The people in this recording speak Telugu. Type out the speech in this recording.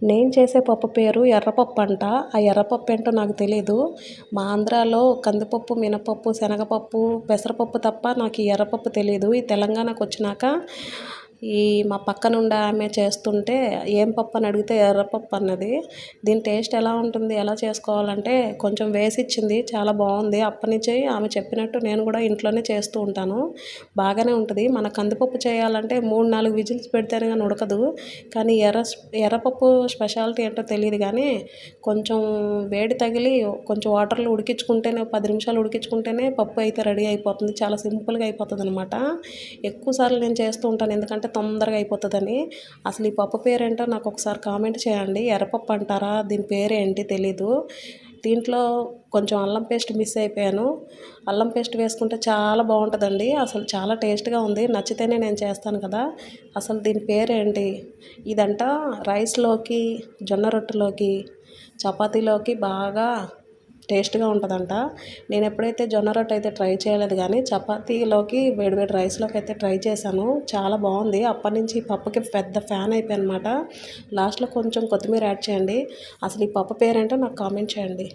నేను చేసే పప్పు పేరు ఎర్రపప్పు అంట. ఆ ఎర్రపప్పు ఏంటో నాకు తెలీదు. మా ఆంధ్రాలో కందిపప్పు, మినపప్పు, శనగపప్పు, పెసరపప్పు తప్ప నాకు ఈ ఎర్రపప్పు తెలీదు. ఈ తెలంగాణకొచ్చినాక మా పక్కనుండే ఆమె చేస్తుంటే ఏం పప్పు అని అడిగితే ఎర్రపప్పు అన్నది. దీని టేస్ట్ ఎలా ఉంటుంది, ఎలా చేసుకోవాలంటే కొంచెం వేసిచ్చింది. చాలా బాగుంది. అప్పటినుంచి ఆమె చెప్పినట్టు నేను కూడా ఇంట్లోనే చేస్తూ ఉంటాను. బాగానే ఉంటుంది. మన కందిపప్పు చేయాలంటే 3, 4 విజిల్స్ పెడితేనే కానీ ఉడకదు. కానీ ఎర్రపప్పు స్పెషాలిటీ ఏంటో తెలియదు కానీ కొంచెం వేడి తగిలి కొంచెం వాటర్లో ఉడికించుకుంటేనే 10 నిమిషాలు ఉడికించుకుంటేనే పప్పు అయితే రెడీ అయిపోతుంది. చాలా సింపుల్గా అయిపోతుంది అనమాట. ఎక్కువసార్లు నేను చేస్తూ ఉంటాను ఎందుకంటే తొందరగా అయిపోతుందని. అసలు ఈ పప్పు పేరేంటో నాకు ఒకసారి కామెంట్ చేయండి. ఎర్రపప్పు అంటారా, దీని పేరేంటి తెలీదు. దీంట్లో కొంచెం అల్లం పేస్ట్ మిస్ అయిపోయాను. అల్లం పేస్ట్ వేసుకుంటే చాలా బాగుంటుందండి. అసలు చాలా టేస్ట్గా ఉంది. నచ్చితేనే నేను చేస్తాను కదా. అసలు దీని పేరేంటి, ఇదంట రైస్లోకి, జొన్న రొట్టెలోకి, చపాతీలోకి బాగా టేస్ట్గా ఉంటుందంట. నేను ఎప్పుడైతే జొన్న రొట్టె అయితే ట్రై చేయలేదు కానీ చపాతీలోకి వేడివేడి రైస్లోకి అయితే ట్రై చేశాను. చాలా బాగుంది. అప్పటి నుంచి ఈ పప్పుకి పెద్ద ఫ్యాన్ అయిపోయాను అనమాట. లాస్ట్లో కొంచెం కొత్తిమీర యాడ్ చేయండి. అసలు ఈ పప్పు పేరేంటో నాకు కామెంట్ చేయండి.